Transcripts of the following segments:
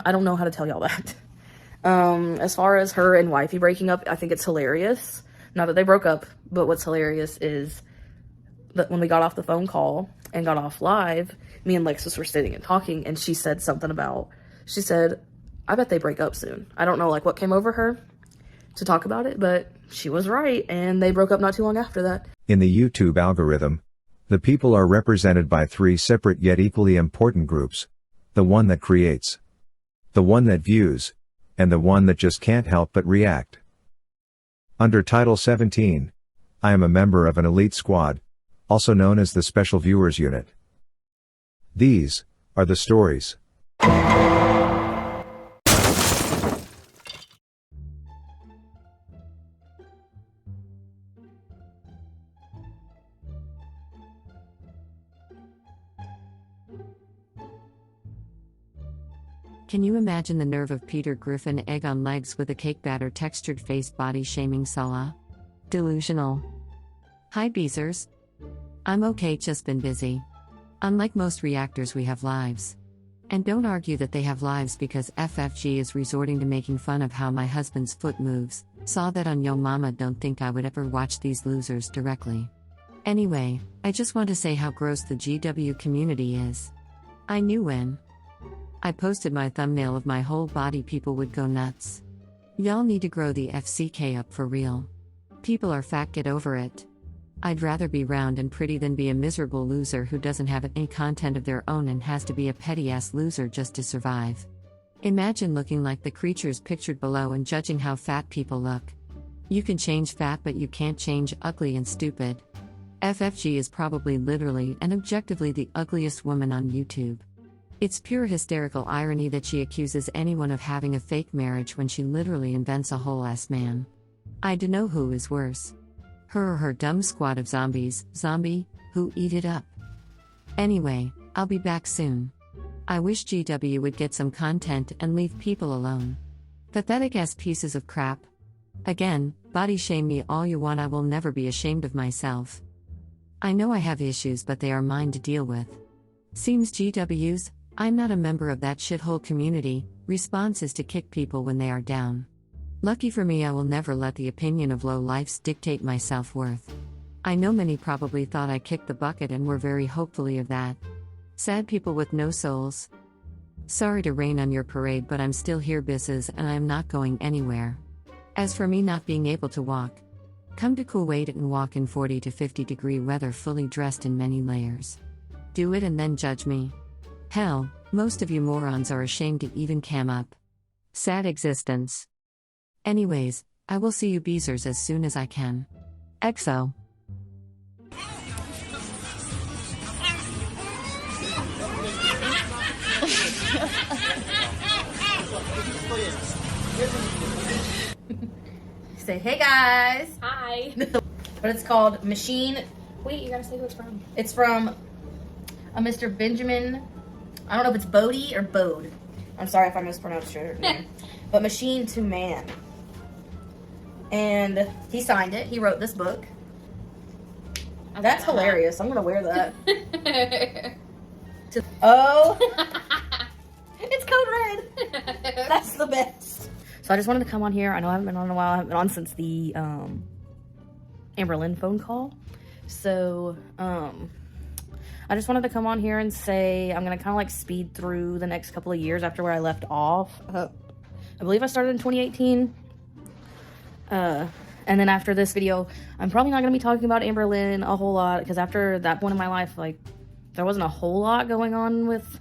I don't know how to tell y'all that. As far as her and wifey breaking up, I think it's hilarious. Not that they broke up, but what's hilarious is that when we got off the phone call and got off live, me and Lexus were sitting and talking, and she said something about, she said, I bet they break up soon. I don't know, like, what came over her to talk about it, but she was right, and they broke up not too long after that. In the YouTube algorithm, the people are represented by 3 separate yet equally important groups: the one that creates, the one that views, and the one that just can't help but react. Under Title 17, I am a member of an elite squad, also known as the Special Viewers Unit. These are the stories. Can you imagine the nerve of Peter Griffin, egg on legs with a cake batter textured face, body shaming Salah? Delusional. Hi Beezers. I'm okay, just been busy. Unlike most reactors, we have lives. And don't argue that they have lives because FFG is resorting to making fun of how my husband's foot moves. Saw that on Yo Mama, don't think I would ever watch these losers directly. Anyway, I just want to say how gross the GW community is. I knew when I posted my thumbnail of my whole body, people would go nuts. Y'all need to grow the FCK up for real. People are fat, get over it. I'd rather be round and pretty than be a miserable loser who doesn't have any content of their own and has to be a petty-ass loser just to survive. Imagine looking like the creatures pictured below and judging how fat people look. You can change fat, but you can't change ugly and stupid. FFG is probably literally and objectively the ugliest woman on YouTube. It's pure hysterical irony that she accuses anyone of having a fake marriage when she literally invents a whole-ass man. I dunno who is worse. Her or her dumb squad of zombies, who eat it up. Anyway, I'll be back soon. I wish GW would get some content and leave people alone. Pathetic-ass pieces of crap. Again, body shame me all you want, I will never be ashamed of myself. I know I have issues, but they are mine to deal with. Seems GW's, I'm not a member of that shithole community, response is to kick people when they are down. Lucky for me, I will never let the opinion of low-lifes dictate my self-worth. I know many probably thought I kicked the bucket and were very hopefully of that. Sad people with no souls. Sorry to rain on your parade, but I'm still here, bisses, and I am not going anywhere. As for me not being able to walk, come to Kuwait and walk in 40 to 50 degree weather fully dressed in many layers. Do it and then judge me. Hell, most of you morons are ashamed to even cam up. Sad existence. Anyways, I will see you Beezers as soon as I can. XO. Say, hey guys! Hi. But it's called Machine. Wait, you gotta say who it's from. It's from a Mr. Benjamin. I don't know if it's Bodie or Bode. I'm sorry if I mispronounced your name. But Machine to Man. And he signed it. He wrote this book. That's hilarious. I'm gonna wear that. Oh. It's code red. That's the best. So I just wanted to come on here. I know I haven't been on in a while. I haven't been on since the Amber Lynn phone call. So I just wanted to come on here and say I'm gonna kind of like speed through the next couple of years after where I left off. I believe I started in 2018. And then after this video, I'm probably not going to be talking about Amber Lynn a whole lot, because after that point in my life, like, there wasn't a whole lot going on with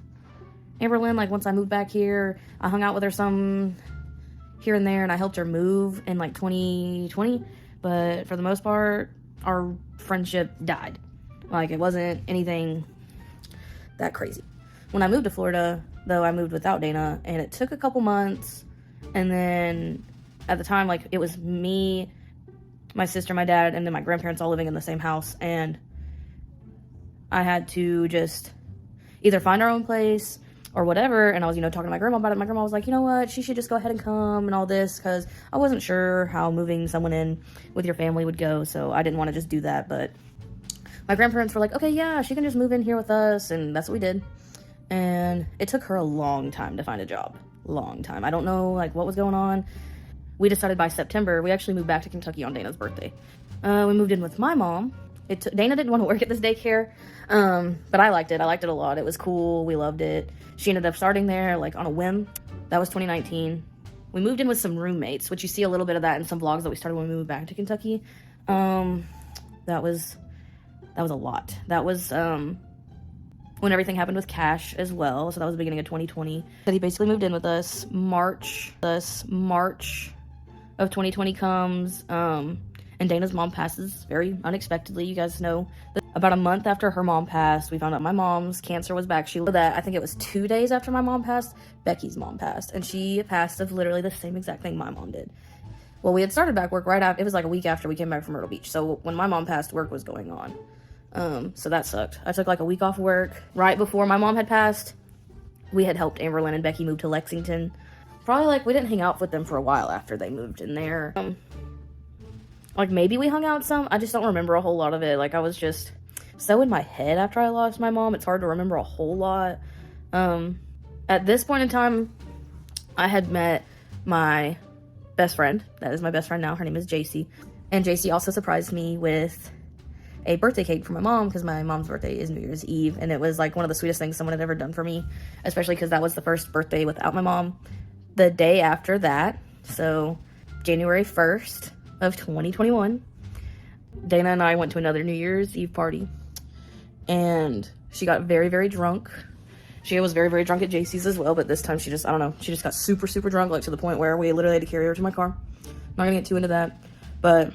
Amber Lynn. Like, once I moved back here, I hung out with her some here and there, and I helped her move in, like, 2020. But for the most part, our friendship died. Like, it wasn't anything that crazy. When I moved to Florida, though, I moved without Dana, and it took a couple months, and then at the time, like, it was me, my sister, my dad, and then my grandparents all living in the same house, and I had to just either find our own place or whatever, and I was, talking to my grandma about it. My grandma was like, you know what, she should just go ahead and come and all this, because I wasn't sure how moving someone in with your family would go, so I didn't want to just do that, but my grandparents were like, okay, yeah, she can just move in here with us, and that's what we did. and it took her a long time to find a job. Long time. I don't know like what was going on. We decided by September, we actually moved back to Kentucky on Dana's birthday. We moved in with my mom. Dana didn't want to work at this daycare, but I liked it. I liked it a lot. It was cool. We loved it. She ended up starting there like on a whim. That was 2019. We moved in with some roommates, which you see a little bit of that in some vlogs that we started when we moved back to Kentucky. That was a lot. That was when everything happened with Cash as well. So that was the beginning of 2020. But he basically moved in with us. March of 2020 comes, and Dana's mom passes very unexpectedly. You guys know that about a month after her mom passed, we found out my mom's cancer was back. I think it was 2 days after my mom passed, Becky's mom passed, and she passed of literally the same exact thing my mom did. Well, we had started back work right after. It was like a week after we came back from Myrtle Beach. So when my mom passed, work was going on. So that sucked. I took like a week off work right before my mom had passed. We had helped Amberlynn and Becky move to Lexington. Probably like we didn't hang out with them for a while after they moved in there. Like maybe we hung out some. I just don't remember a whole lot of it. Like I was just so in my head after I lost my mom. It's hard to remember a whole lot. At this point in time, I had met my best friend. That is my best friend now. Her name is JC. And JC also surprised me with a birthday cake for my mom, because my mom's birthday is New Year's Eve, and it was like one of the sweetest things someone had ever done for me, especially because that was the first birthday without my mom. The day after that, so January 1st of 2021, Dana and I went to another New Year's Eve party, and she got very, very drunk. She was very, very drunk at JC's as well, but this time she just, I don't know, she just got super, super drunk, like to the point where we literally had to carry her to my car. Not gonna get too into that, but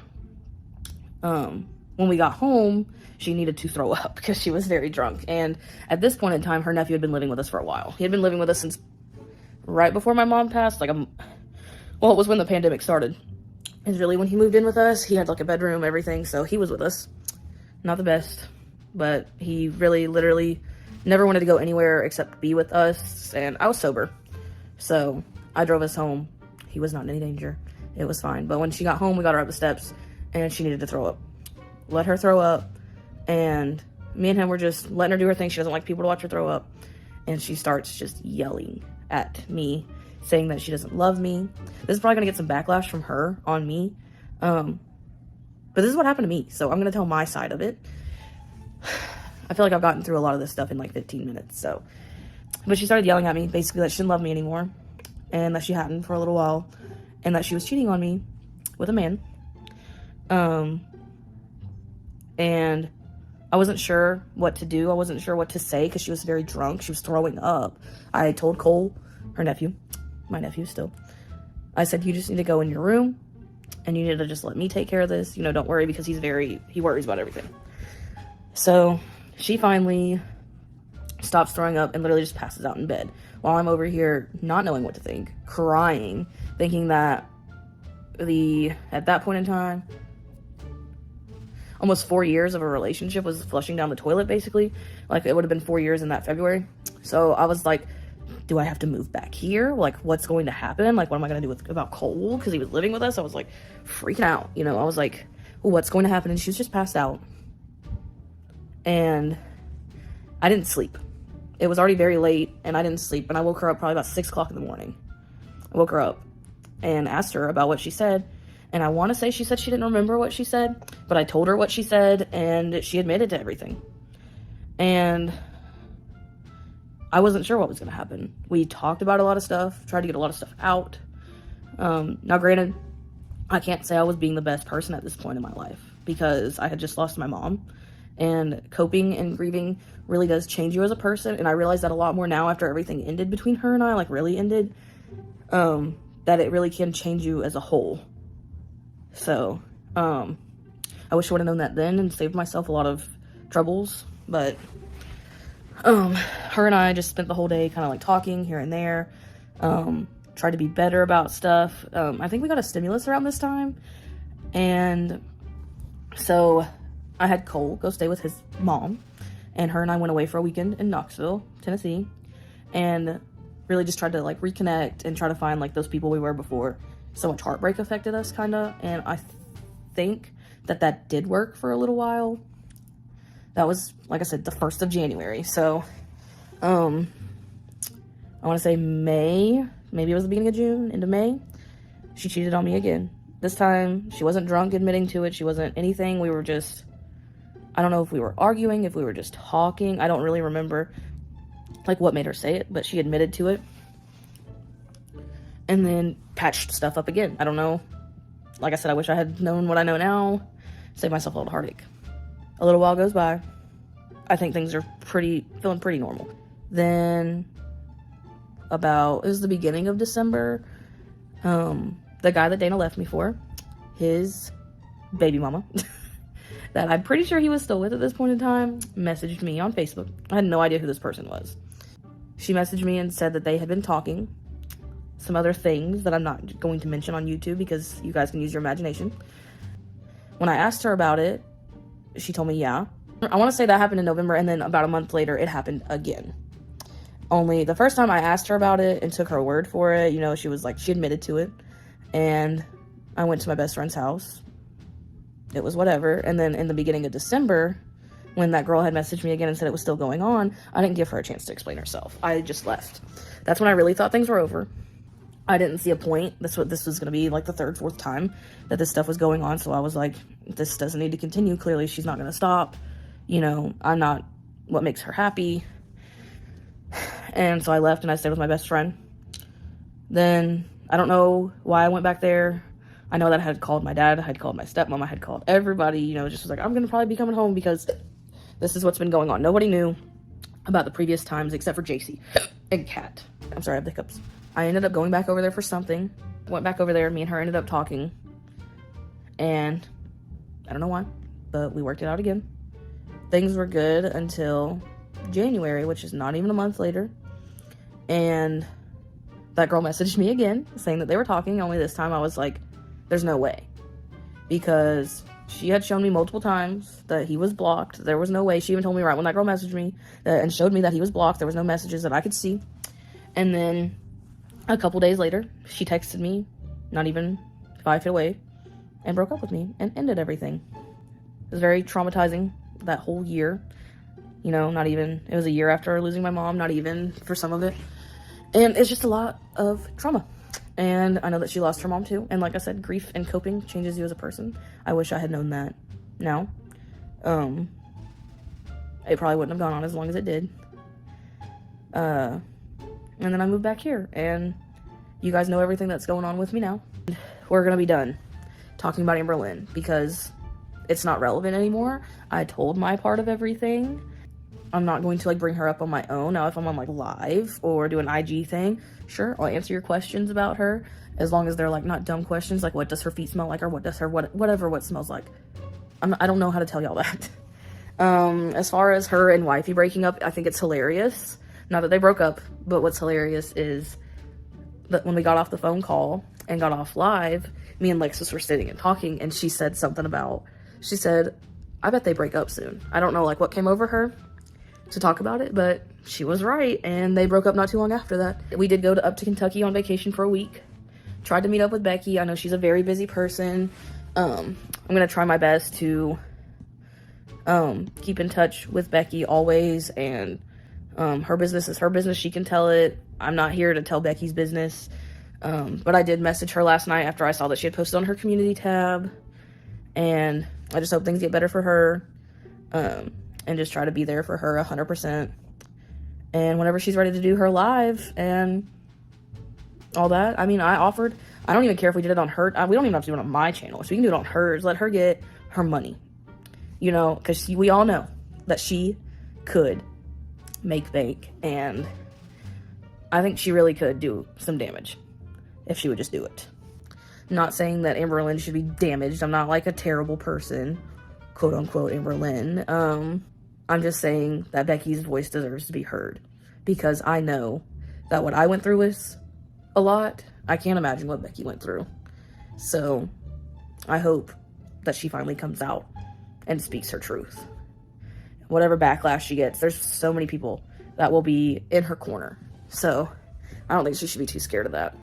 when we got home, she needed to throw up because she was very drunk. And at this point in time, her nephew had been living with us for a while. He had been living with us since right before my mom passed, like well, it was when the pandemic started. It's really when he moved in with us. He had like a bedroom, everything, so he was with us. Not the best, but he really literally never wanted to go anywhere except be with us, and I was sober. So I drove us home. He was not in any danger. It was fine. But when she got home, we got her up the steps, and she needed to throw up. Let her throw up, and me and him were just letting her do her thing. She doesn't like people to watch her throw up, and she starts just yelling at me, saying that she doesn't love me. This is probably gonna get some backlash from her on me, but this is what happened to me, so I'm gonna tell my side of it. I feel like I've gotten through a lot of this stuff in like 15 minutes, so. But she started yelling at me, basically that she didn't love me anymore, and that she hadn't for a little while, and that she was cheating on me with a man. And I wasn't sure what to do. I wasn't sure what to say because she was very drunk. She was throwing up. I told Cole, her nephew, my nephew still, I said, you just need to go in your room and you need to just let me take care of this. You know, don't worry, because he worries about everything. So she finally stops throwing up and literally just passes out in bed while I'm over here not knowing what to think, crying, thinking that at that point in time, almost 4 years of a relationship was flushing down the toilet, basically. Like, it would have been 4 years in that February. So I was like, do I have to move back here? Like, what's going to happen? Like, what am I going to do about Cole? Because he was living with us. I was like freaking out, you know. I was like, what's going to happen? And she was just passed out. And I didn't sleep. It was already very late, and I didn't sleep. And I woke her up probably about 6 o'clock in the morning. I woke her up and asked her about what she said. And I want to say she said she didn't remember what she said, but I told her what she said, and she admitted to everything. And I wasn't sure what was going to happen. We talked about a lot of stuff, tried to get a lot of stuff out. Now, granted, I can't say I was being the best person at this point in my life, because I had just lost my mom, and coping and grieving really does change you as a person. And I realize that a lot more now after everything ended between her and I, like really ended, that it really can change you as a whole. So, I wish I would have known that then and saved myself a lot of troubles, but, her and I just spent the whole day kind of like talking here and there, tried to be better about stuff. I think we got a stimulus around this time, and so I had Cole go stay with his mom, and her and I went away for a weekend in Knoxville, Tennessee, and really just tried to like reconnect and try to find like those people we were before so much heartbreak affected us, kind of. And I think that did work for a little while. That was, like I said, the 1st of January. So, I want to say May, maybe it was the beginning of June, into May, she cheated on me again. This time, she wasn't drunk admitting to it. She wasn't anything. We were just, I don't know if we were arguing, if we were just talking. I don't really remember, like, what made her say it, but she admitted to it. And then patched stuff up again. I don't know. Like I said, I wish I had known what I know now. Save myself a little heartache. A little while goes by. I think things are feeling pretty normal. Then, it was the beginning of December, the guy that Dana left me for, his baby mama, that I'm pretty sure he was still with at this point in time, messaged me on Facebook. I had no idea who this person was. She messaged me and said that they had been talking some other things that I'm not going to mention on YouTube because you guys can use your imagination. When I asked her about it, she told me yeah. I want to say that happened in November, and then about a month later, it happened again. Only the first time I asked her about it and took her word for it, you know, she was like, she admitted to it. And I went to my best friend's house. It was whatever. And then in the beginning of December, when that girl had messaged me again and said it was still going on, I didn't give her a chance to explain herself. I just left. That's when I really thought things were over. I didn't see a point. This was going to be like the third, fourth time that this stuff was going on. So I was like, this doesn't need to continue. Clearly, she's not going to stop. You know, I'm not what makes her happy. And so I left and I stayed with my best friend. Then I don't know why I went back there. I know that I had called my dad, I had called my stepmom, I had called everybody, you know, just was like, I'm going to probably be coming home because this is what's been going on. Nobody knew about the previous times except for JC and Kat. I'm sorry, I have the hiccups. I ended up going back over there for something. Went back over there, me and her ended up talking. And I don't know why, but we worked it out again. Things were good until January, which is not even a month later. And that girl messaged me again saying that they were talking, only this time I was like, there's no way. Because she had shown me multiple times that he was blocked. There was no way. She even told me right when that girl messaged me and showed me that he was blocked. There was no messages that I could see. And then a couple days later, she texted me, not even 5 feet away, and broke up with me and ended everything. It was very traumatizing that whole year. You know, not even, it was a year after losing my mom, not even for some of it. And it's just a lot of trauma. And I know that she lost her mom too. And like I said, grief and coping changes you as a person. I wish I had known that now. It probably wouldn't have gone on as long as it did. And then I moved back here. And you guys know everything that's going on with me now. We're going to be done talking about Amber Lynn because it's not relevant anymore. I told my part of everything. I'm not going to like bring her up on my own. Now if I'm on like live or do an IG thing, sure, I'll answer your questions about her as long as they're like not dumb questions like what does her feet smell like or what smells like. I don't know how to tell y'all that. As far as her and wifey breaking up, I think it's hilarious. Not that they broke up, but what's hilarious is that when we got off the phone call and got off live, me and Lexus were sitting and talking, and she said something about, she said, I bet they break up soon. I don't know like what came over her to talk about it, but she was right, and they broke up not too long after that. We did go up to Kentucky on vacation for a week. Tried to meet up with Becky. I know she's a very busy person. I'm gonna try my best to keep in touch with Becky always, and her business is her business. She can tell it. I'm not here to tell Becky's business. But I did message her last night after I saw that she had posted on her community tab, and I just hope things get better for her. And just try to be there for her 100%. And whenever she's ready to do her live and all that, I mean, I don't even care if we did it on her. We don't even have to do it on my channel. So we can do it on hers. Let her get her money. You know, because we all know that she could make bank. And I think she really could do some damage if she would just do it. Not saying that Amber Lynn should be damaged. I'm not like a terrible person, quote unquote Amber Lynn. I'm just saying that Becky's voice deserves to be heard because I know that what I went through was a lot. I can't imagine what Becky went through. So I hope that she finally comes out and speaks her truth. Whatever backlash she gets, there's so many people that will be in her corner. So I don't think she should be too scared of that.